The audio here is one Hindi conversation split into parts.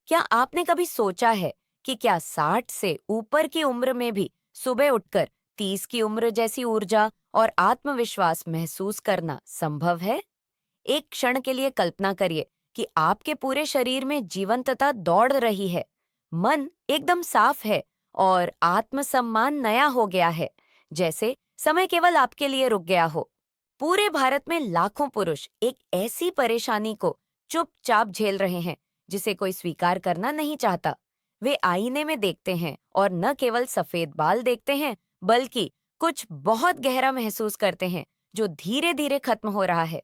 क्या आपने कभी सोचा है कि क्या 60 से ऊपर की उम्र में भी सुबह उठकर 30 की उम्र जैसी ऊर्जा और आत्मविश्वास महसूस करना संभव है? एक क्षण के लिए कल्पना करिए कि आपके पूरे शरीर में जीवंतता दौड़ रही है, मन एकदम साफ है और आत्मसम्मान नया हो गया है, जैसे समय केवल आपके लिए रुक गया हो। पूरे भारत में लाखों पुरुष एक ऐसी परेशानी को चुपचाप झेल रहे हैं जिसे कोई स्वीकार करना नहीं चाहता। वे आईने में देखते हैं और न केवल सफेद बाल देखते हैं, बल्कि कुछ बहुत गहरा महसूस करते हैं जो धीरे धीरे खत्म हो रहा है।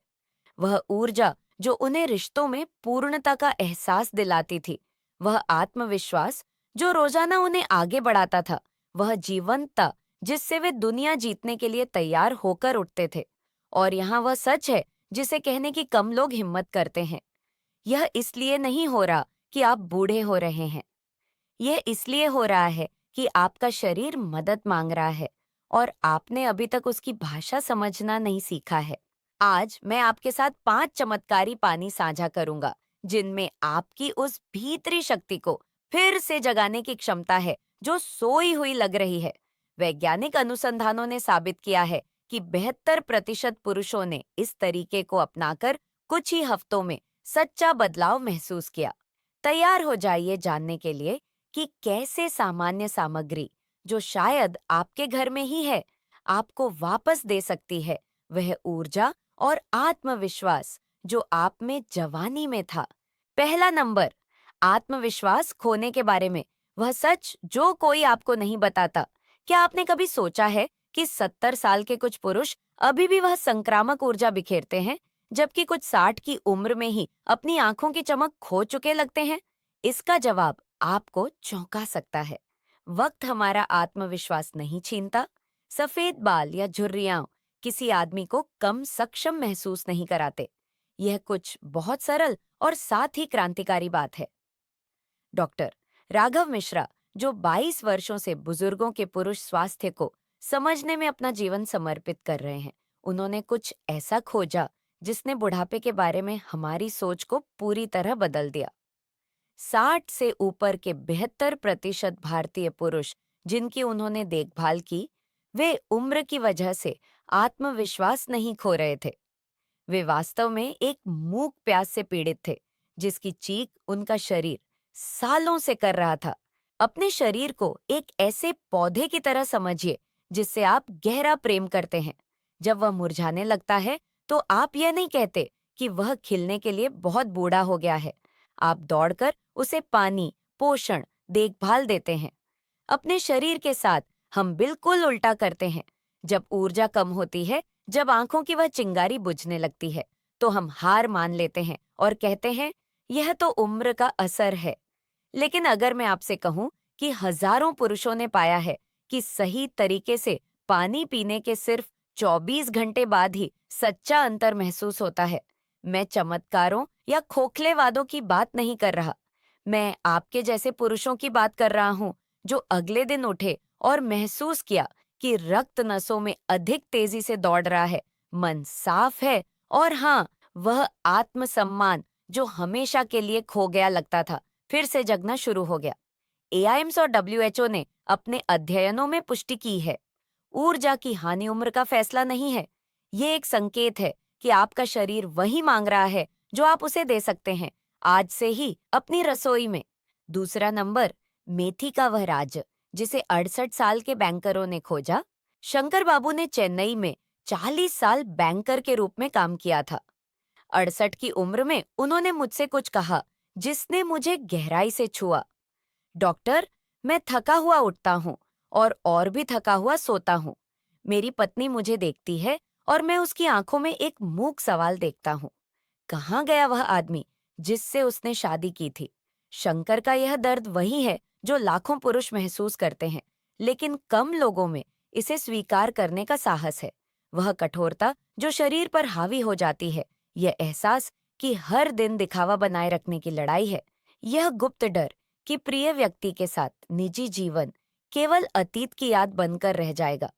वह ऊर्जा जो उन्हें रिश्तों में पूर्णता का एहसास दिलाती थी, वह आत्मविश्वास जो रोजाना उन्हें आगे बढ़ाता था, वह जीवंतता जिससे वे दुनिया जीतने के लिए तैयार होकर उठते थे। और यहाँ वह सच है जिसे कहने की कम लोग हिम्मत करते हैं। यह इसलिए नहीं हो रहा कि आप बूढ़े हो रहे हैं, यह इसलिए हो रहा है कि आपका शरीर मदद मांग रहा है और आपने अभी तक उसकी भाषा समझना नहीं सीखा है। आज मैं आपके साथ 5 चमत्कारी पानी साझा करूंगा, जिनमें आपकी उस भीतरी शक्ति को फिर से जगाने की क्षमता है जो सोई हुई लग रही है। वैज्ञानिक अनुसंधानों ने साबित किया है कि 72% पुरुषों ने इस तरीके को अपनाकर कुछ ही हफ्तों में सच्चा बदलाव महसूस किया। तैयार हो जाइए जानने के लिए कि कैसे सामान्य सामग्री, जो शायद आपके घर में ही है, आपको वापस दे सकती है वह ऊर्जा और आत्मविश्वास जो आप में जवानी में था। पहला नंबर, आत्मविश्वास खोने के बारे में, वह सच जो कोई आपको नहीं बताता। क्या आपने कभी सोचा है कि 70 साल के कुछ पुरुष अभी भी वह संक्रामक ऊर्जा बिखेरते हैं, जबकि कुछ 60 की उम्र में ही अपनी आंखों की चमक खो चुके लगते हैं? इसका जवाब आपको चौंका सकता है। वक्त हमारा आत्मविश्वास नहीं छीनता। सफेद बाल या झुर्रियां किसी आदमी को कम सक्षम महसूस नहीं कराते। यह कुछ बहुत सरल और साथ ही क्रांतिकारी बात है। डॉक्टर राघव मिश्रा, जो 22 वर्षों से बुजुर्गों के पुरुष स्वास्थ्य को समझने में अपना जीवन समर्पित कर रहे हैं, उन्होंने कुछ ऐसा खोजा जिसने बुढ़ापे के बारे में हमारी सोच को पूरी तरह बदल दिया। 60 से ऊपर के 72% भारतीय पुरुष जिनकी उन्होंने देखभाल की, वे उम्र की वजह से आत्मविश्वास नहीं खो रहे थे। वे वास्तव में एक मूक प्यास से पीड़ित थे, जिसकी चीख उनका शरीर सालों से कर रहा था। अपने शरीर को एक ऐसे पौधे की तरह समझिए जिससे आप गहरा प्रेम करते हैं। जब वह मुरझाने लगता है, तो आप यह नहीं कहते कि वह खिलने के लिए बहुत बूढ़ा हो गया है। आप दौड़कर उसे पानी, पोषण, देखभाल देते हैं। अपने शरीर के साथ हम बिल्कुल उल्टा करते हैं। जब ऊर्जा कम होती है, जब आंखों की वह चिंगारी बुझने लगती है, तो हम हार मान लेते हैं और कहते हैं, यह तो उम्र का असर है। लेकिन अगर मैं आपसे कहूं कि हजारों पुरुषों ने पाया है कि सही तरीके से पानी पीने के सिर्फ 24 घंटे बाद ही सच्चा अंतर महसूस होता है। मैं चमत्कारों या खोखले वादों की बात नहीं कर रहा। मैं आपके जैसे पुरुषों की बात कर रहा हूं, जो अगले दिन उठे और महसूस किया कि रक्त नसों में अधिक तेजी से दौड़ रहा है, मन साफ है और हाँ, वह आत्मसम्मान जो हमेशा के लिए खो गया लगता था, फिर से जगना शुरू हो गया। एआईएम्स और डब्ल्यूएचओ ने अपने अध्ययनों में पुष्टि की है। ऊर्जा की हानि उम्र का फैसला नहीं है। ये एक संकेत है कि आपका शरीर वही मांग रहा है जो आप उसे दे सकते हैं, आज से ही अपनी रसोई में। दूसरा नंबर, मेथी का वह राज जिसे 68 साल के बैंकरों ने खोजा। शंकर बाबू ने चेन्नई में 40 साल बैंकर के रूप में काम किया था। 68 की उम्र में उन्होंने मुझसे कुछ कहा जिसने मुझे गहराई से छुआ। डॉक्टर, मैं थका हुआ उठता हूँ और भी थका हुआ सोता हूँ। मेरी पत्नी मुझे देखती है और मैं उसकी आंखों में एक मूक सवाल देखता हूँ। कहाँ गया वह आदमी जिससे उसने शादी की थी? शंकर का यह दर्द वही है जो लाखों पुरुष महसूस करते हैं, लेकिन कम लोगों में इसे स्वीकार करने का साहस है। वह कठोरता जो शरीर पर हावी हो जाती है, यह एहसास कि हर दिन दिखावा बनाए रखने की लड़ाई है, यह गुप्त डर कि प्रिय व्यक्ति के साथ निजी जीवन केवल अतीत की याद बनकर रह जाएगा।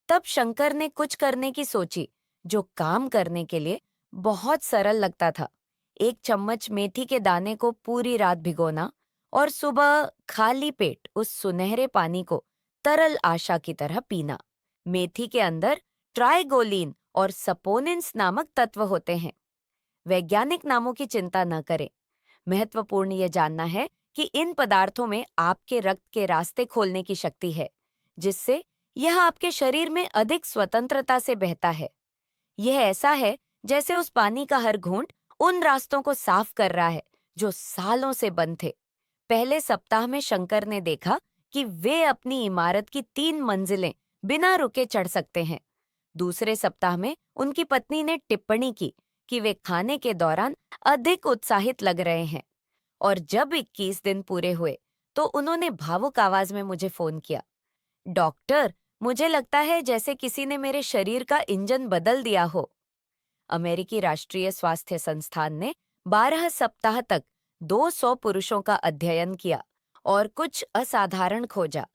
तब शंकर ने कुछ करने की सोची जो काम करने के लिए बहुत सरल लगता था। एक चम्मच मेथी के दाने को पूरी रात भिगोना और सुबह खाली पेट उस सुनहरे पानी को तरल आशा की तरह पीना। मेथी के अंदर ट्राइगोलिन और सपोनिन्स नामक तत्व होते हैं। वैज्ञानिक नामों की चिंता न करें। महत्वपूर्ण यह जानना है कि इन पदार्थों में आपके रक्त के रास्ते खोलने की शक्ति है, जिससे यह आपके शरीर में अधिक स्वतंत्रता से बहता है। यह ऐसा है जैसे उस पानी का हर घूंट उन रास्तों को साफ कर रहा है जो सालों से बंद थे। पहले सप्ताह में शंकर ने देखा कि वे अपनी इमारत की 3 मंजिलें बिना रुके चढ़ सकते हैं। दूसरे सप्ताह में उनकी पत्नी ने टिप्पणी की कि वे खाने के दौरान अधिक उत्साहित लग रहे हैं। और जब 21 दिन पूरे हुए तो उन्होंने भावुक आवाज में मुझे फोन किया, डॉक्टर, मुझे लगता है जैसे किसी ने मेरे शरीर का इंजन बदल दिया हो। अमेरिकी राष्ट्रीय स्वास्थ्य संस्थान ने 12 सप्ताह तक 200 पुरुषों का अध्ययन किया और कुछ असाधारण खोजा।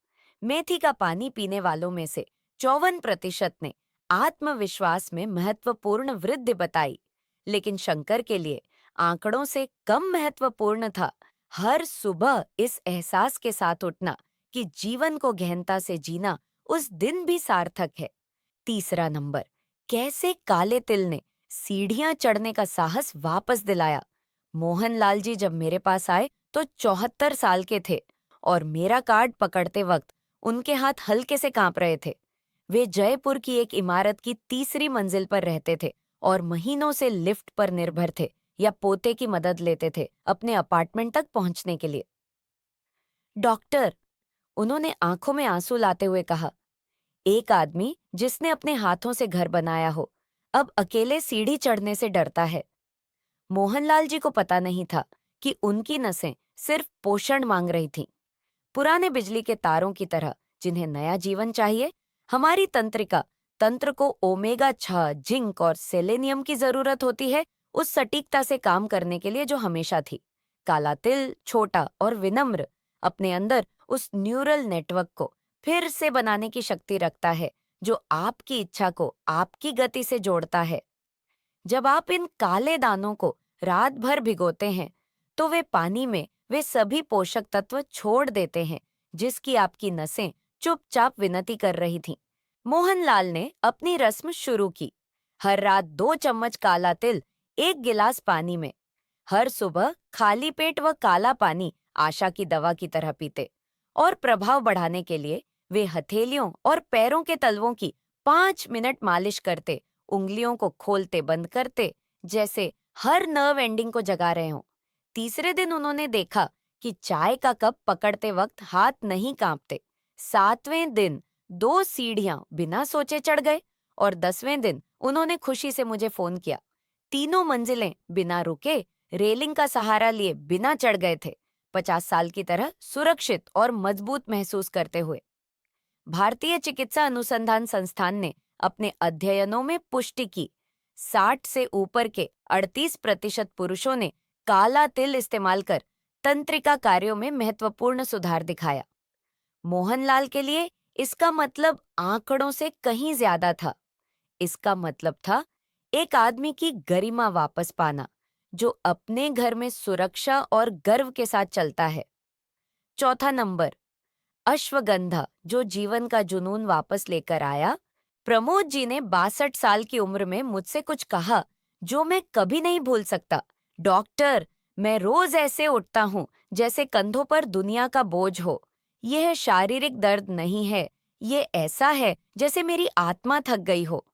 मेथी का पानी पीने वालों में से 54% ने आत्मविश्वास में महत्वपूर्ण वृद्धि बताई। लेकिन शंकर के लिए आंकड़ों से कम महत्वपूर्ण था हर सुबह इस एहसास के साथ उठना कि जीवन को गहनता से जीना उस दिन भी सार्थक है। तीसरा नंबर, कैसे काले तिल ने सीढ़ियां चढ़ने का साहस वापस दिलाया। मोहनलाल जी जब मेरे पास आए तो 74 साल के थे और मेरा कार्ड पकड़ते वक्त उनके हाथ हल्के से कांप रहे थे। वे जयपुर की एक इमारत की 3री मंजिल पर रहते थे और महीनों से लिफ्ट पर निर्भर थे या पोते की मदद लेते थे अपने अपार्टमेंट तक पहुंचने के लिए। डॉक्टर, उन्होंने आंखों में आंसू लाते हुए कहा, एक आदमी जिसने अपने हाथों से घर बनाया हो अब अकेले सीढ़ी चढ़ने से डरता है। मोहनलाल जी को पता नहीं था कि उनकी नसें सिर्फ पोषण मांग रही थीं। पुराने बिजली के तारों की तरह जिन्हें नया जीवन चाहिए, हमारी तंत्रिका तंत्र को ओमेगा 6, जिंक और सेलेनियम की जरूरत होती है उस सटीकता से काम करने के लिए जो हमेशा थी। काला तिल, छोटा और विनम्र, अपने अंदर उस न्यूरल नेटवर्क को फिर से बनाने की शक्ति रखता है जो आपकी इच्छा को आपकी गति से जोड़ता है। जब आप इन काले दानों को रात भर भिगोते हैं तो वे पानी में वे सभी पोषक तत्व छोड़ देते हैं जिसकी आपकी नसें चुपचाप विनती कर रही थीं। मोहनलाल ने अपनी रस्म शुरू की। हर रात 2 चम्मच काला तिल 1 गिलास पानी में। हर सुबह खाली पेट व काला पानी आशा की दवा की तरह पीते और प्रभाव बढ़ाने के लिए वे हथेलियों और पैरों के तलवों की 5 मिनट मालिश करते, उंगलियों को खोलते बंद करते जैसे हर नर्व एंडिंग को जगा रहे हों। तीसरे दिन उन्होंने देखा कि चाय का कप पकड़ते वक्त हाथ नहीं कांपते। 7वें दिन 2 सीढ़ियां बिना सोचे चढ़ गए और 10वें दिन उन्होंने खुशी से मुझे फोन किया। 3 मंजिलें बिना रुके रेलिंग का सहारा लिए बिना चढ़ गए थे, 50 साल की तरह सुरक्षित और मजबूत महसूस करते हुए। भारतीय चिकित्सा अनुसंधान संस्थान ने अपने अध्ययनों में पुष्टि की, 60 से ऊपर के 38% पुरुषों ने काला तिल इस्तेमाल कर तंत्रिका कार्यों में महत्वपूर्ण सुधार दिखाया। मोहनलाल के लिए इसका मतलब आंकड़ों से कहीं ज्यादा था। इसका मतलब था एक आदमी की गरिमा वापस पाना जो अपने घर में सुरक्षा और गर्व के साथ चलता है। चौथा नंबर, अश्वगंधा जो जीवन का जुनून वापस लेकर आया। प्रमोद जी ने 62 साल की उम्र में मुझसे कुछ कहा जो मैं कभी नहीं भूल सकता। डॉक्टर, मैं रोज ऐसे उठता हूँ जैसे कंधों पर दुनिया का बोझ हो। यह शारीरिक दर्द नहीं है, ये ऐसा है जैसे मेरी आत्मा थक गई हो।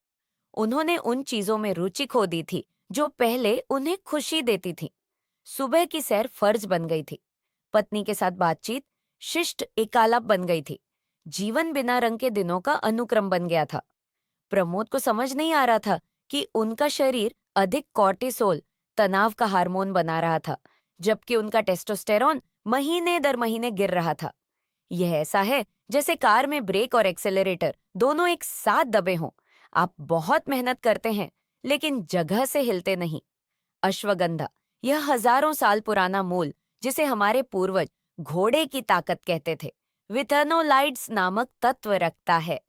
उन्होंने उन चीजों में रुचि खो दी थी जो पहले उन्हें खुशी देती थी। सुबह की सैर फर्ज बन गई थी। पत्नी के साथ बातचीत शिष्ट एकालाप बन गई थी। जीवन बिना रंग के दिनों का अनुक्रम बन गया था। प्रमोद को समझ नहीं आ रहा था कि उनका शरीर अधिक कॉर्टिसोल, तनाव का हार्मोन बना रहा था, जबकि उनका टेस्टोस्टेरोन महीने दर महीने गिर रहा था। यह ऐसा है जैसे कार में ब्रेक और एक्सेलरेटर दोनों एक साथ दबे हों। आप बहुत मेहनत करते हैं लेकिन जगह से हिलते नहीं। अश्वगंधा, यह हजारों साल पुराना मूल जिसे हमारे पूर्वज घोड़े की ताकत कहते थे, विथेनोलाइड्स नामक तत्व रखता है।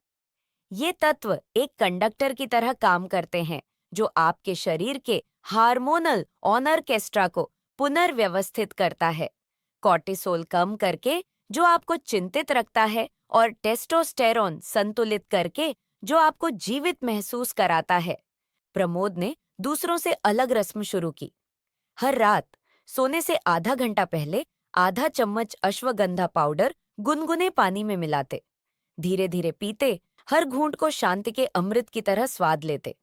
ये तत्व एक कंडक्टर की तरह काम करते हैं जो आपके शरीर के हार्मोनल ऑर्केस्ट्रा को पुनर्व्यवस्थित करता है। कॉर्टिसोल कम करके जो आपको चिंतित रखता है और टेस्टोस्टेरोन संतुलित करके जो आपको जीवित महसूस कराता है। प्रमोद ने दूसरों से अलग रस्म शुरू की। हर रात सोने से आधा घंटा पहले आधा चम्मच अश्वगंधा पाउडर गुनगुने पानी में मिलाते, धीरे धीरे पीते, हर घूंट को शांति के अमृत की तरह स्वाद लेते।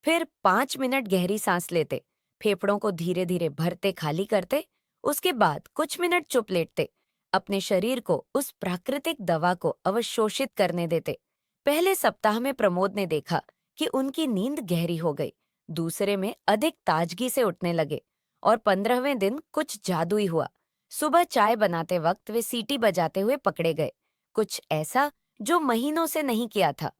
फिर 5 मिनट गहरी सांस लेते, फेफड़ों को धीरे धीरे भरते खाली करते। उसके बाद कुछ मिनट चुप लेटते, अपने शरीर को उस प्राकृतिक दवा को अवशोषित करने देते। पहले सप्ताह में प्रमोद ने देखा कि उनकी नींद गहरी हो गई, दूसरे में अधिक ताजगी से उठने लगे और 15वें दिन कुछ जादुई हुआ। सुबह चाय बनाते वक्त वे सीटी बजाते हुए पकड़े गए, कुछ ऐसा जो महीनों से नहीं किया था।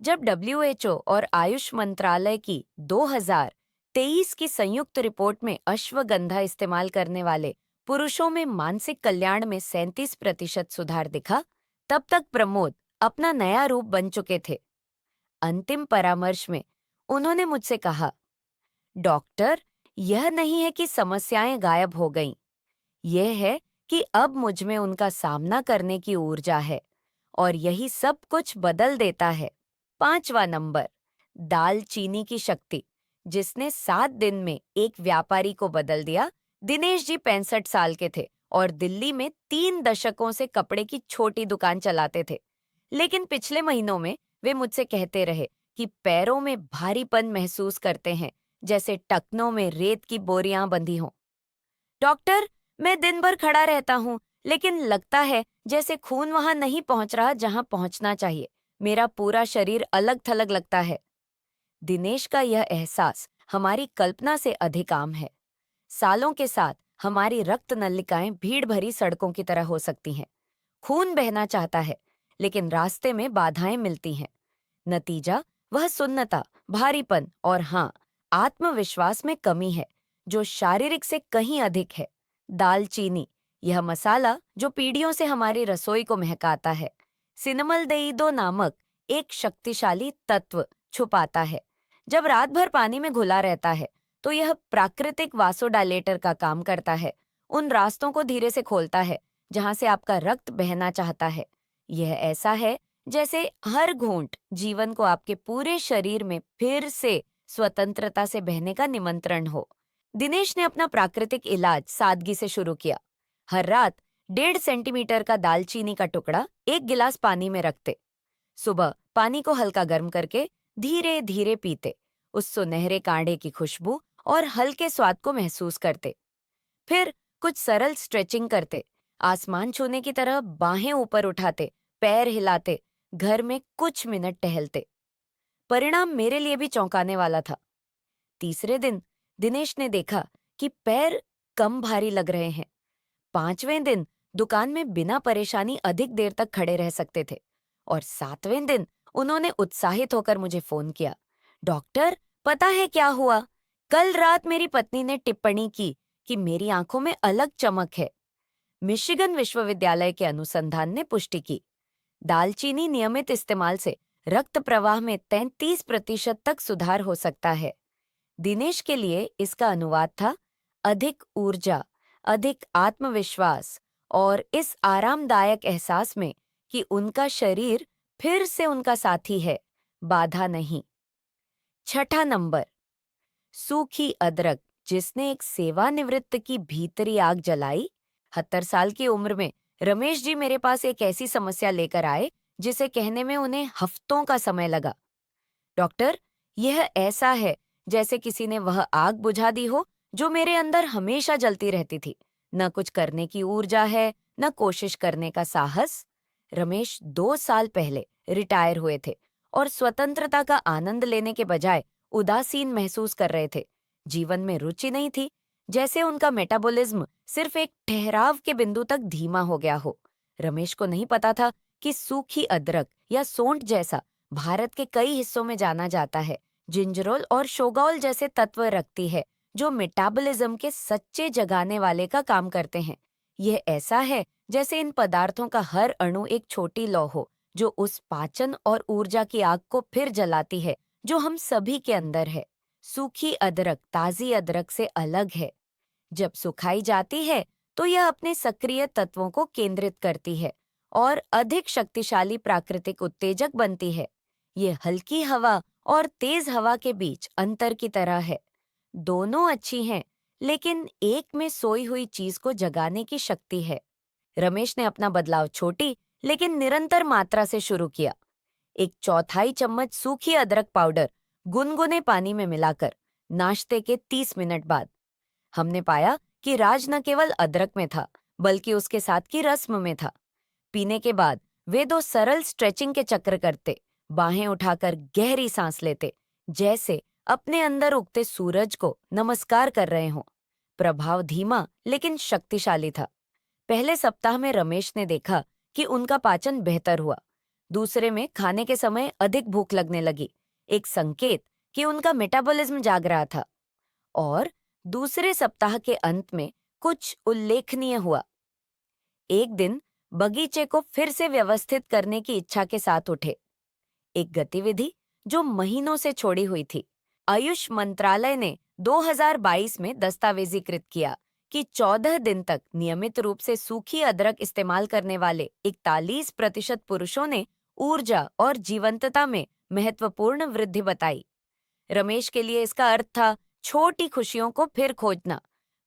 जब WHO और आयुष मंत्रालय की 2023 की संयुक्त रिपोर्ट में अश्वगंधा इस्तेमाल करने वाले पुरुषों में मानसिक कल्याण में 37% सुधार दिखा, तब तक प्रमोद अपना नया रूप बन चुके थे। अंतिम परामर्श में उन्होंने मुझसे कहा, डॉक्टर, यह नहीं है कि समस्याएं गायब हो गईं, यह है कि अब मुझ में उनका सामना करने की ऊर्जा है और यही सब कुछ बदल देता है। 5वां नंबर, दालचीनी की शक्ति, जिसने 7 दिन में एक व्यापारी को बदल दिया। दिनेश जी 65 साल के थे और दिल्ली में 3 दशकों से कपड़े की छोटी दुकान चलाते थे। लेकिन पिछले महीनों में वे मुझसे कहते रहे कि पैरों में भारीपन महसूस करते हैं, जैसे टखनों में रेत की बोरियां बंधी हों। डॉक्टर, मैं दिन भर खड़ा रहता हूँ, लेकिन लगता है जैसे खून वहां नहीं पहुंच रहा जहां पहुंचना चाहिए। मेरा पूरा शरीर अलग थलग लगता है। दिनेश का यह एहसास हमारी कल्पना से अधिक आम है। सालों के साथ हमारी रक्त नलिकाएं भीड़ भरी सड़कों की तरह हो सकती हैं। खून बहना चाहता है, लेकिन रास्ते में बाधाएं मिलती हैं। नतीजा वह सुन्नता, भारीपन और हाँ, आत्मविश्वास में कमी है, जो शारीरिक से कहीं अधिक है। दालचीनी, यह मसाला जो पीढ़ियों से हमारी रसोई को महकाता है, सिनेमल्डेहिडो नामक एक शक्तिशाली तत्व छुपाता है। जब रात भर पानी में घुला रहता है, तो यह प्राकृतिक वासोडाइलेटर का काम करता है, उन रास्तों को धीरे से खोलता है जहां से आपका रक्त बहना चाहता है। यह ऐसा है जैसे हर घूंट जीवन को आपके पूरे शरीर में फिर से स्वतंत्रता से बहने का निमंत्रण हो। दिनेश ने अपना प्राकृतिक इलाज सादगी से शुरू किया। हर रात 1.5 सेंटीमीटर का दालचीनी का टुकड़ा एक गिलास पानी में रखते, सुबह पानी को हल्का गर्म करके धीरे धीरे पीते, उस सुनहरे काढ़े की खुशबू और हल्के स्वाद को महसूस करते। फिर कुछ सरल स्ट्रेचिंग करते, आसमान छूने की तरह बाहें ऊपर उठाते, पैर हिलाते, घर में कुछ मिनट टहलते। परिणाम मेरे लिए भी चौंकाने वाला था। तीसरे दिन दिनेश ने देखा कि पैर कम भारी लग रहे हैं। 5वें दिन दुकान में बिना परेशानी अधिक देर तक खड़े रह सकते थे और 7वें दिन उन्होंने उत्साहित होकर मुझे फोन किया, डॉक्टर, पता है क्या हुआ? कल रात मेरी पत्नी ने टिप्पणी की कि मेरी आंखों में अलग चमक है। मिशिगन विश्वविद्यालय के अनुसंधान ने पुष्टि की, दालचीनी नियमित इस्तेमाल से रक्त प्रवाह में 33% तक सुधार हो सकता है। दिनेश के लिए इसका अनुवाद था अधिक ऊर्जा, अधिक आत्मविश्वास और इस आरामदायक एहसास में कि उनका शरीर फिर से उनका साथी है, बाधा नहीं। 6ठा नंबर, सूखी अदरक, जिसने एक सेवानिवृत्त की भीतरी आग जलाई। 70 साल की उम्र में रमेश जी मेरे पास एक ऐसी समस्या लेकर आए जिसे कहने में उन्हें हफ्तों का समय लगा। डॉक्टर, यह ऐसा है जैसे किसी ने वह आग बुझा दी हो जो मेरे अंदर हमेशा जलती रहती थी। न कुछ करने की ऊर्जा है, न कोशिश करने का साहस। रमेश 2 साल पहले रिटायर हुए थे और स्वतंत्रता का आनंद लेने के बजाय उदासीन महसूस कर रहे थे। जीवन में रुचि नहीं थी, जैसे उनका मेटाबॉलिज्म सिर्फ एक ठहराव के बिंदु तक धीमा हो गया हो। रमेश को नहीं पता था कि सूखी अदरक या सोंठ जैसा भारत के कई हिस्सों में जाना जाता है, जिंजरोल और शोगॉल जैसे तत्व रखती है जो मेटाबॉलिज्म के सच्चे जगाने वाले का काम करते हैं। यह ऐसा है जैसे इन पदार्थों का हर अणु एक छोटी लौ हो जो उस पाचन और ऊर्जा की आग को फिर जलाती है जो हम सभी के अंदर है। सूखी अदरक ताजी अदरक से अलग है। जब सुखाई जाती है तो यह अपने सक्रिय तत्वों को केंद्रित करती है और अधिक शक्तिशाली प्राकृतिक उत्तेजक बनती है। ये हल्की हवा और तेज हवा के बीच अंतर की तरह है। दोनों अच्छी हैं, लेकिन एक में सोई हुई चीज को जगाने की शक्ति है। रमेश ने अपना बदलाव छोटी लेकिन निरंतर मात्रा से शुरू किया। एक चौथाई चम्मच सूखी अदरक पाउडर गुनगुने पानी में मिलाकर नाश्ते के 30 मिनट बाद। हमने पाया कि राज न केवल अदरक में था, बल्कि उसके साथ की रस्म में था। पीने के बाद वे दो सरल स्ट्रेचिंग के चक्र करते, बाहें उठाकर गहरी सांस लेते, जैसे अपने अंदर उगते सूरज को नमस्कार कर रहे हों। प्रभाव धीमा लेकिन शक्तिशाली था। पहले सप्ताह में रमेश ने देखा कि उनका पाचन बेहतर हुआ। दूसरे में खाने के समय अधिक भूख लगने लगी, एक संकेत कि उनका मेटाबॉलिज्म जाग रहा था। और दूसरे सप्ताह के अंत में कुछ उल्लेखनीय हुआ। एक दिन बगीचे को फिर से व्यवस्थित करने की इच्छा के साथ उठे, एक गतिविधि जो महीनों से छोड़ी हुई थी। आयुष मंत्रालय ने 2022 में दस्तावेजीकृत किया कि 14 दिन तक नियमित रूप से सूखी अदरक इस्तेमाल करने वाले 41% पुरुषों ने ऊर्जा और जीवंतता में महत्वपूर्ण वृद्धि बताई। रमेश के लिए इसका अर्थ था छोटी खुशियों को फिर खोजना,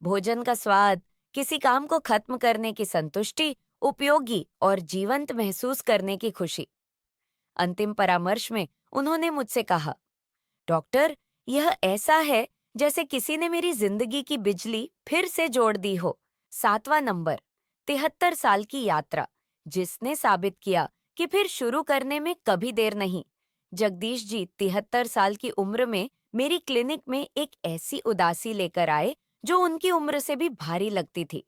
भोजन का स्वाद, किसी काम को खत्म करने की संतुष्टि, उपयोगी और जीवंत महसूस करने की खुशी। अंतिम परामर्श में उन्होंने मुझसे कहा, डॉक्टर, यह ऐसा है जैसे किसी ने मेरी जिंदगी की बिजली फिर से जोड़ दी हो। 7वां नंबर, 73 साल की यात्रा, जिसने साबित किया कि फिर शुरू करने में कभी देर नहीं। जगदीश जी 73 साल की उम्र में मेरी क्लिनिक में एक ऐसी उदासी लेकर आए जो उनकी उम्र से भी भारी लगती थी।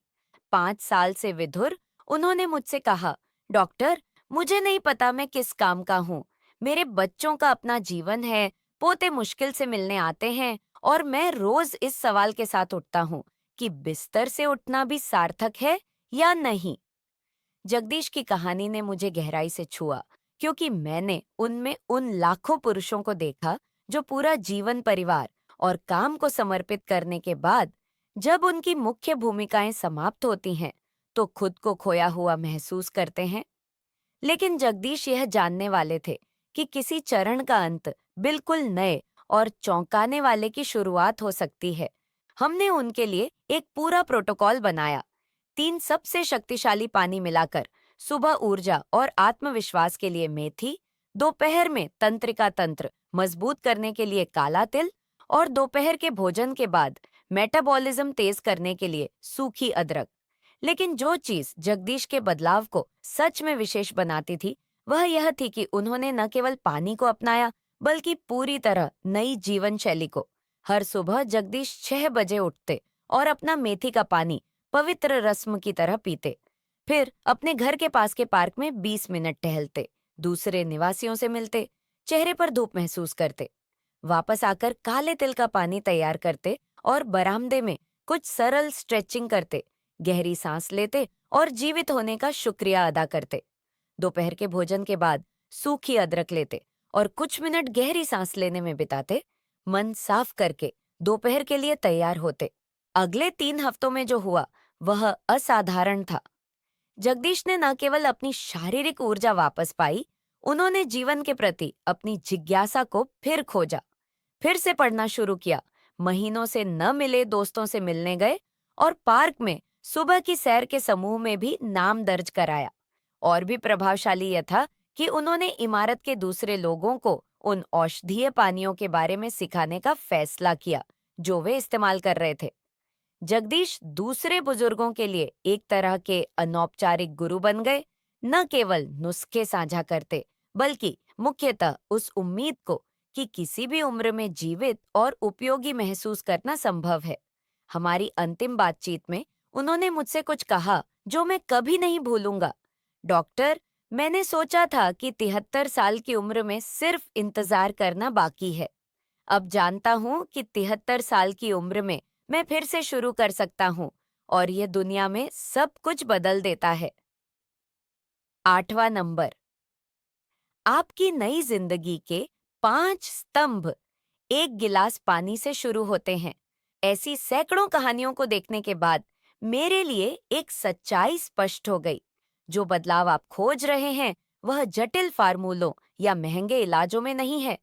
5 साल से विधुर, उन्होंने मुझसे कहा, डॉक्टर, मुझे नहीं पता मैं किस काम का हूँ। मेरे बच्चों का अपना जीवन है, पोते मुश्किल से मिलने आते हैं और मैं रोज इस सवाल के साथ उठता हूँ कि बिस्तर से उठना भी सार्थक है या नहीं। जगदीश की कहानी ने मुझे गहराई से छुआ, क्योंकि मैंने उनमें उन लाखों पुरुषों को देखा जो पूरा जीवन परिवार और काम को समर्पित करने के बाद, जब उनकी मुख्य भूमिकाएं समाप्त होती हैं, तो खुद को खोया हुआ महसूस करते हैं। लेकिन जगदीश यह जानने वाले थे कि किसी चरण का अंत बिल्कुल नए और चौंकाने वाले की शुरुआत हो सकती है। हमने उनके लिए एक पूरा प्रोटोकॉल बनाया। 3 सबसे शक्तिशाली पानी मिलाकर, सुबह ऊर्जा और आत्मविश्वास के लिए मेथी, दोपहर में तंत्रिका तंत्र मजबूत करने के लिए काला तिल और दोपहर के भोजन के बाद मेटाबॉलिज्म तेज करने के लिए सूखी अदरक। लेकिन जो चीज जगदीश के बदलाव को सच में विशेष बनाती थी, वह यह थी कि उन्होंने न केवल पानी को अपनाया, बल्कि पूरी तरह नई जीवन शैली को। हर सुबह जगदीश 6 बजे उठते और अपना मेथी का पानी पवित्र रस्म की तरह पीते। फिर अपने घर के पास के पार्क में 20 मिनट टहलते, दूसरे निवासियों से मिलते, चेहरे पर धूप महसूस करते। वापस आकर काले तिल का पानी तैयार करते और बरामदे में कुछ सरल स्ट्रेचिंग करते, गहरी सांस लेते और जीवित होने का शुक्रिया अदा करते। दोपहर के भोजन के बाद सूखी अदरक लेते और कुछ मिनट गहरी सांस लेने में बिताते, मन साफ करके दोपहर के लिए तैयार होते। अगले 3 हफ्तों में जो हुआ वह असाधारण था। जगदीश ने न केवल अपनी शारीरिक ऊर्जा वापस पाई, उन्होंने जीवन के प्रति अपनी जिज्ञासा को फिर खोजा, फिर से पढ़ना शुरू किया, महीनों से न मिले दोस्तों से मिलने गए और पार्क में सुबह की सैर के समूह में भी नाम दर्ज कराया। और भी प्रभावशाली यह था कि उन्होंने इमारत के दूसरे लोगों को उन औषधीय पानियों के बारे में सिखाने का फैसला किया जो वे इस्तेमाल कर रहे थे। जगदीश दूसरे बुजुर्गों के लिए एक तरह के अनौपचारिक गुरु बन गए, न केवल नुस्खे साझा करते, बल्कि मुख्यतः उस उम्मीद को कि किसी भी उम्र में जीवित और उपयोगी महसूस करना संभव है। हमारी अंतिम बातचीत में उन्होंने मुझसे कुछ कहा जो मैं कभी नहीं भूलूंगा, डॉक्टर, मैंने सोचा था कि 73 साल की उम्र में सिर्फ इंतजार करना बाकी है। अब जानता हूँ कि 73 साल की उम्र में मैं फिर से शुरू कर सकता हूँ और ये दुनिया में सब कुछ बदल देता है। 8वां नंबर, आपकी नई जिंदगी के 5 स्तंभ एक गिलास पानी से शुरू होते हैं। ऐसी सैकड़ों कहानियों को देखने के बाद मेरे लिए एक सच्चाई स्पष्ट हो गई। जो बदलाव आप खोज रहे हैं वह जटिल फार्मूलों या महंगे इलाजों में नहीं है।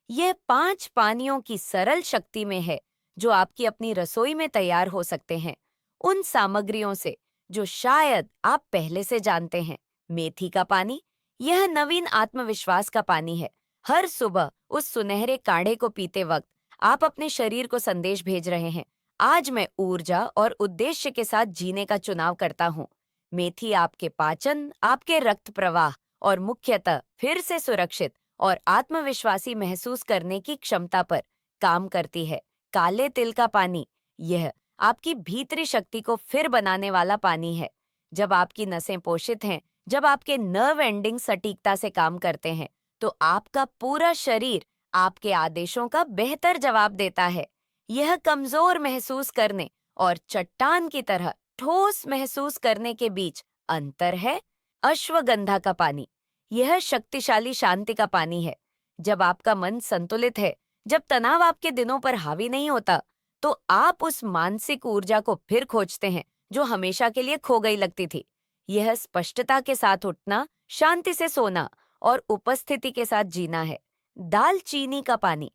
यह 5 पानियों की सरल शक्ति में है जो आपकी अपनी रसोई में तैयार हो सकते हैं, उन सामग्रियों से जो शायद आप पहले से जानते हैं। मेथी का पानी, यह नवीन आत्मविश्वास का पानी है। हर सुबह उस सुनहरे काढ़े को पीते वक्त आप अपने शरीर को संदेश भेज रहे हैं, आज मैं ऊर्जा और उद्देश्य के साथ जीने का चुनाव करता हूँ। मेथी आपके पाचन, आपके रक्त प्रवाह और मुख्यतः फिर से सुरक्षित और आत्मविश्वासी महसूस करने की क्षमता पर काम करती है। काले तिल का पानी, यह आपकी भीतरी शक्ति को फिर बनाने वाला पानी है। जब आपकी नसें पोषित हैं, जब आपके नर्व एंडिंग सटीकता से काम करते हैं, तो आपका पूरा शरीर आपके आदेशों का बेहतर जवाब देता है। यह कमजोर महसूस करने और चट्टान की तरह ठोस महसूस करने के बीच अंतर है। अश्वगंधा का पानी, यह शक्तिशाली शांति का पानी है। जब आपका मन संतुलित है, जब तनाव आपके दिनों पर हावी नहीं होता, तो आप उस मानसिक ऊर्जा को फिर खोजते हैं जो हमेशा के लिए खो गई लगती थी। यह स्पष्टता के साथ उठना, शांति से सोना और उपस्थिति के साथ जीना है। दालचीनी का पानी,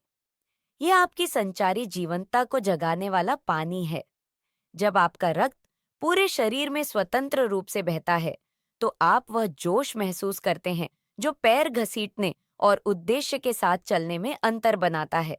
यह आपकी संचारी जीवंतता को जगाने वाला पानी है। जब आपका रक्त पूरे शरीर में स्वतंत्र रूप से बहता है, तो आप वह जोश महसूस करते हैं जो पैर घसीटने और उद्देश्य के साथ चलने में अंतर बनाता है।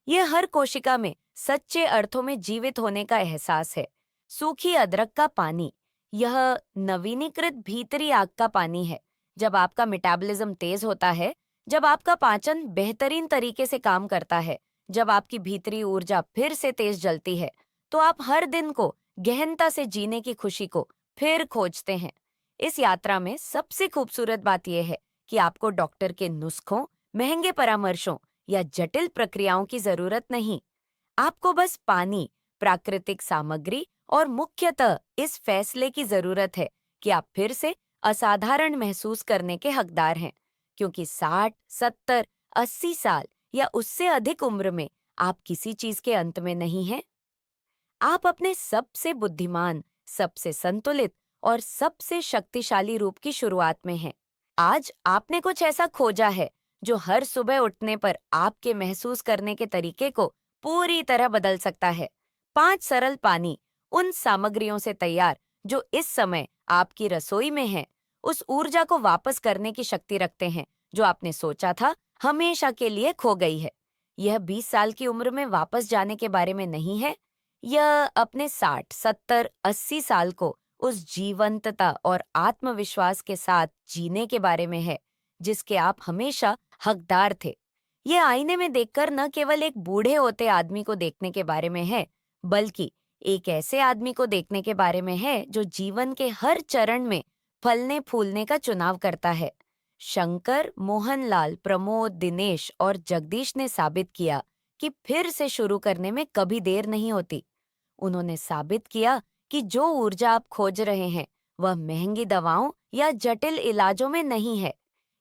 यह हर कोशिका में सच्चे अर्थों में जीवित होने का एहसास है। सूखी अदरक का पानी, यह नवीनीकृत भीतरी आग का पानी है। जब आपका मेटाबॉलिज्म तेज होता है, जब आपका पाचन बेहतरीन तरीके से काम करता है, जब आपकी भीतरी ऊर्जा फिर से तेज जलती है, तो आप हर दिन को गहनता से जीने की खुशी को फिर खोजते हैं। इस यात्रा में सबसे खूबसूरत बात यह है कि आपको डॉक्टर के नुस्खों, महंगे परामर्शों या जटिल प्रक्रियाओं की जरूरत नहीं। आपको बस पानी, प्राकृतिक सामग्री और मुख्यतः इस फैसले की जरूरत है कि आप फिर से असाधारण महसूस करने के हकदार हैं, क्योंकि 60, 70, 80 साल या उससे अधिक उम्र में आप किसी चीज के अंत में नहीं हैं। आप अपने सबसे बुद्धिमान, सबसे संतुलित और सबसे शक्तिशाली रूप की शुरुआत में हैं। आज आपने कुछ ऐसा खोजा है जो हर सुबह उठने पर आपके महसूस करने के तरीके को पूरी तरह बदल सकता है। 5 सरल पानी, उन सामग्रियों से तैयार जो इस समय आपकी रसोई में है, उस ऊर्जा को वापस करने की शक्ति रखते हैं जो आपने सोचा था हमेशा के लिए खो गई है। यह 20 साल की उम्र में वापस जाने के बारे में नहीं है। यह अपने 60, 70, 80 साल को उस जीवंतता और आत्मविश्वास के साथ जीने के बारे में है जिसके आप हमेशा हकदार थे। ये आईने में देखकर न केवल एक बूढ़े होते आदमी को देखने के बारे में है, बल्कि एक ऐसे आदमी को देखने के बारे में है जो जीवन के हर चरण में फलने फूलने का चुनाव करता है। शंकर, मोहनलाल, प्रमोद, दिनेश और जगदीश ने साबित किया कि फिर से शुरू करने में कभी देर नहीं होती। उन्होंने साबित किया कि जो ऊर्जा आप खोज रहे हैं वह महंगी दवाओं या जटिल इलाजों में नहीं है।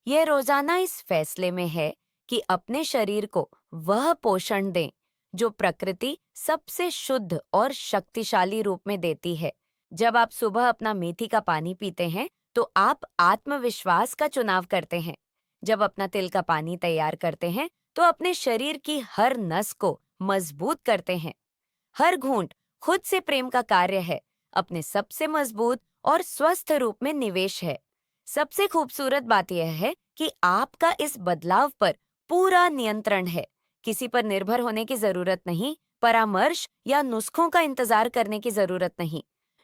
यह रोजाना इस फैसले में है कि अपने शरीर को वह पोषण दें जो प्रकृति सबसे शुद्ध और शक्तिशाली रूप में देती है। जब आप सुबह अपना मेथी का पानी पीते हैं, तो आप आत्मविश्वास का चुनाव करते हैं। जब अपना तिल का पानी तैयार करते हैं, तो अपने शरीर की हर नस को मजबूत करते हैं। हर घूंट खुद से प्रेम का कार्य है, अपने सबसे मजबूत और स्वस्थ रूप में निवेश है। सबसे खूबसूरत बात यह है कि आपका इस बदलाव पर पूरा नियंत्रण है। किसी पर निर्भर होने की जरूरत नहीं, परामर्श या नुस्खों का इंतजार करने की जरूरत नहीं।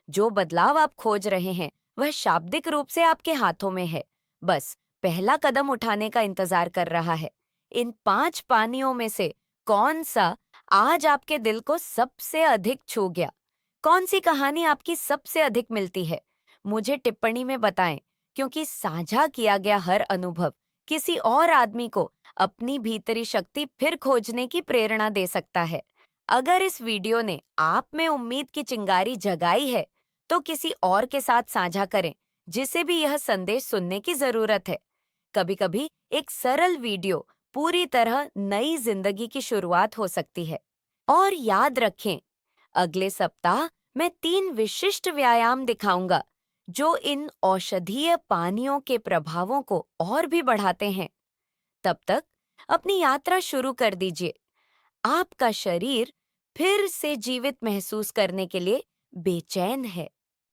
जो बदलाव आप खोज रहे हैं वह शाब्दिक रूप से आपके हाथों में है। बस पहला कदम उठाने का इंतजार कर रहा है। इन 5 पानियों में से कौन सा आज आपके दिल को सबसे अधिक छू गया? कौन सी कहानी आपकी सबसे अधिक मिलती है? मुझे टिप्पणी में बताएं, क्योंकि साझा किया गया हर अनुभव किसी और आदमी को अपनी भीतरी शक्ति फिर खोजने की प्रेरणा दे सकता है। अगर इस वीडियो ने आप में उम्मीद की चिंगारी जगाई है, तो किसी और के साथ साझा करें जिसे भी यह संदेश सुनने की जरूरत है। कभी-कभी एक सरल वीडियो पूरी तरह नई जिंदगी की शुरुआत हो सकती है। और याद रखें, अगले सप्ताह मैं 3 विशिष्ट व्यायाम दिखाऊंगा जो इन औषधीय पानियों के प्रभावों को और भी बढ़ाते हैं। तब तक अपनी यात्रा शुरू कर दीजिए। आपका शरीर फिर से जीवित महसूस करने के लिए बेचैन है।